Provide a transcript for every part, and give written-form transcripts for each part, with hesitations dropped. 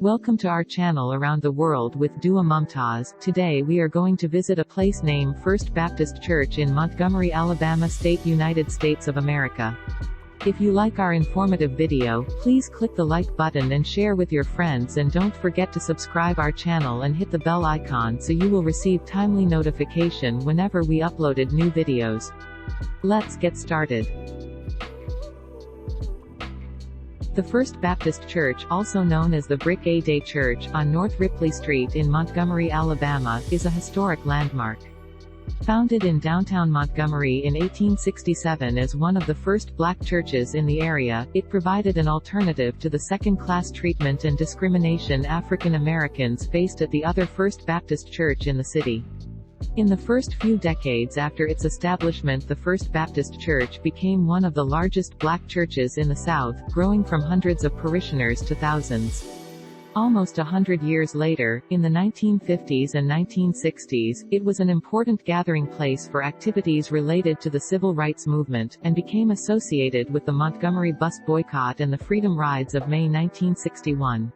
Welcome to our channel Around the World with Dua Mumtaz. Today we are going to visit a place named First Baptist Church in Montgomery, Alabama State, United States of America. If you like our informative video, please click the like button and share with your friends, and don't forget to subscribe our channel and hit the bell icon so you will receive timely notification whenever we uploaded new videos. Let's get started. The First Baptist Church, also known as the Brick A Day Church, on North Ripley Street in Montgomery, Alabama, is a historic landmark. Founded in downtown Montgomery in 1867 as one of the first black churches in the area, it provided an alternative to the second-class treatment and discrimination African Americans faced at the other First Baptist Church in the city. In the first few decades after its establishment, the First Baptist Church became one of the largest black churches in the South, growing from hundreds of parishioners to thousands. Almost 100 years later, in the 1950s and 1960s, it was an important gathering place for activities related to the civil rights movement, and became associated with the Montgomery bus boycott and the Freedom Rides of May 1961.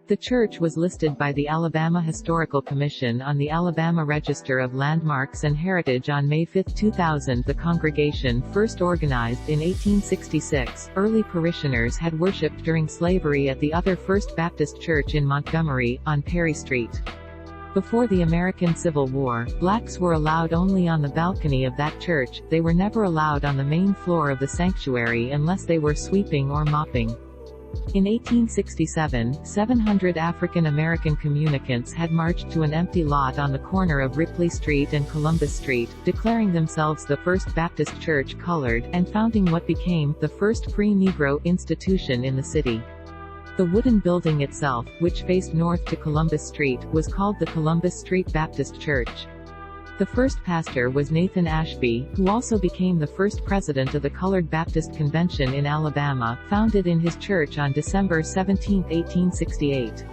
The church was listed by the Alabama Historical Commission on the Alabama Register of Landmarks and Heritage on May 5, 2000. The congregation, first organized in 1866, early parishioners had worshipped during slavery at the other First Baptist Church in Montgomery, on Perry Street. Before the American Civil War, blacks were allowed only on the balcony of that church. They were never allowed on the main floor of the sanctuary unless they were sweeping or mopping. In 1867, 700 African American communicants had marched to an empty lot on the corner of Ripley Street and Columbus Street, declaring themselves the First Baptist Church Colored, and founding what became the first free Negro institution in the city. The wooden building itself, which faced north to Columbus Street, was called the Columbus Street Baptist Church. The first pastor was Nathan Ashby, who also became the first president of the Colored Baptist Convention in Alabama, founded in his church on December 17, 1868.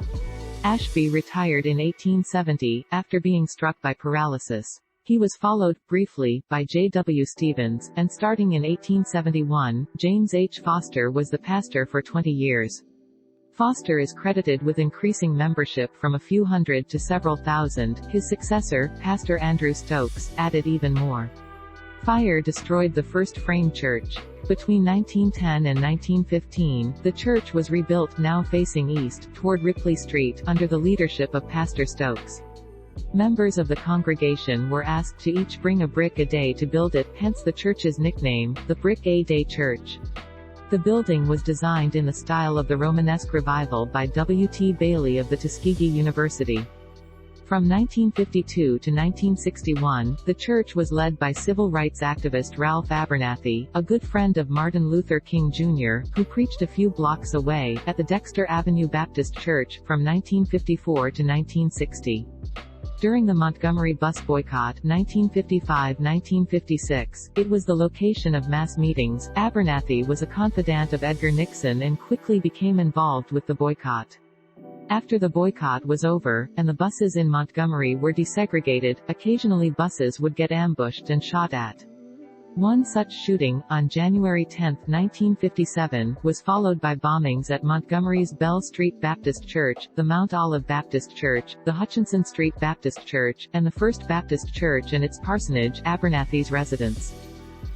Ashby retired in 1870, after being struck by paralysis. He was followed, briefly, by J. W. Stevens, and starting in 1871, James H. Foster was the pastor for 20 years. Foster is credited with increasing membership from a few hundred to several thousand. His successor, Pastor Andrew Stokes, added even more. Fire destroyed the first frame church. Between 1910 and 1915, the church was rebuilt, now facing east, toward Ripley Street, under the leadership of Pastor Stokes. Members of the congregation were asked to each bring a brick a day to build it, hence the church's nickname, the Brick A Day Church. The building was designed in the style of the Romanesque Revival by W. T. Bailey of the Tuskegee University. From 1952 to 1961, the church was led by civil rights activist Ralph Abernathy, a good friend of Martin Luther King Jr., who preached a few blocks away, at the Dexter Avenue Baptist Church, from 1954 to 1960. During the Montgomery bus boycott 1955–1956, it was the location of mass meetings. Abernathy was a confidant of Edgar Nixon and quickly became involved with the boycott. After the boycott was over, and the buses in Montgomery were desegregated, occasionally buses would get ambushed and shot at. One such shooting, on January 10, 1957, was followed by bombings at Montgomery's Bell Street Baptist Church, the Mount Olive Baptist Church, the Hutchinson Street Baptist Church, and the First Baptist Church and its parsonage, Abernathy's residence.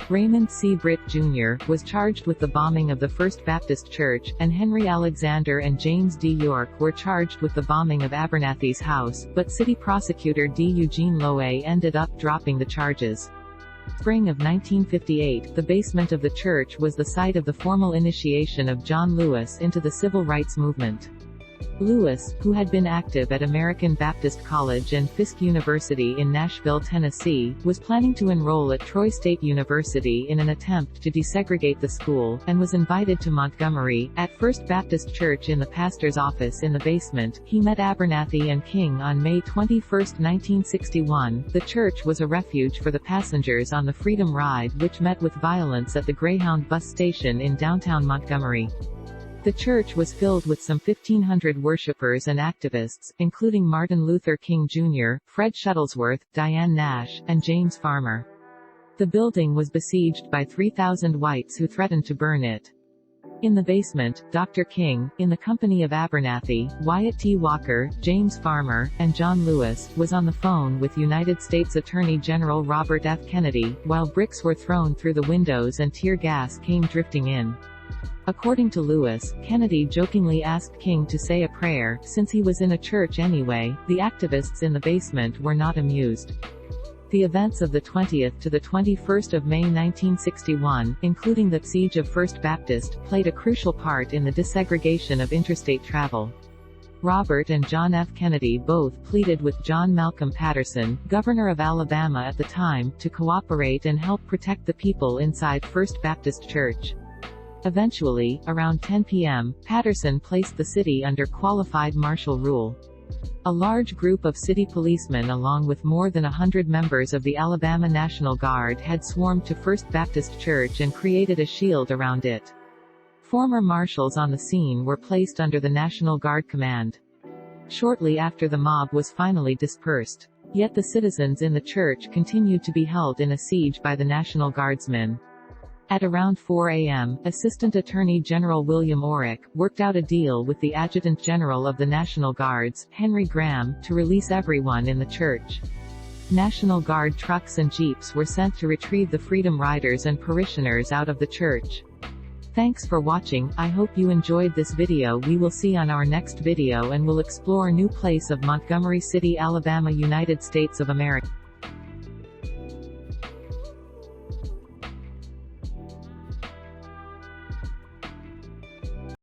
Raymond C. Britt, Jr., was charged with the bombing of the First Baptist Church, and Henry Alexander and James D. York were charged with the bombing of Abernathy's house, but city prosecutor D. Eugene Loewe ended up dropping the charges. Spring of 1958, the basement of the church was the site of the formal initiation of John Lewis into the civil rights movement. Lewis, who had been active at American Baptist College and Fisk University in Nashville, Tennessee, was planning to enroll at Troy State University in an attempt to desegregate the school, and was invited to Montgomery. At First Baptist Church in the pastor's office in the basement, he met Abernathy and King on May 21, 1961. The church was a refuge for the passengers on the Freedom Ride, which met with violence at the Greyhound bus station in downtown Montgomery. The church was filled with some 1,500 worshippers and activists, including Martin Luther King Jr., Fred Shuttlesworth, Diane Nash, and James Farmer. The building was besieged by 3,000 whites who threatened to burn it. In the basement, Dr. King, in the company of Abernathy, Wyatt T. Walker, James Farmer, and John Lewis, was on the phone with United States Attorney General Robert F. Kennedy, while bricks were thrown through the windows and tear gas came drifting in. According to Lewis, Kennedy jokingly asked King to say a prayer, since he was in a church anyway. The activists in the basement were not amused. The events of the 20th to the 21st of May 1961, including the siege of First Baptist, played a crucial part in the desegregation of interstate travel. Robert and John F. Kennedy both pleaded with John Malcolm Patterson, governor of Alabama at the time, to cooperate and help protect the people inside First Baptist Church. Eventually, around 10 p.m., Patterson placed the city under qualified martial rule. A large group of city policemen along with more than 100 members of the Alabama National Guard had swarmed to First Baptist Church and created a shield around it. Former marshals on the scene were placed under the National Guard command. Shortly after the mob was finally dispersed. Yet the citizens in the church continued to be held in a siege by the National Guardsmen. At around 4 a.m., Assistant Attorney General William Orrick worked out a deal with the Adjutant General of the National Guards, Henry Graham, to release everyone in the church. National Guard trucks and jeeps were sent to retrieve the Freedom Riders and parishioners out of the church. Thanks for watching. I hope you enjoyed this video. We will see on our next video and will explore new place of Montgomery City, Alabama, United States of America.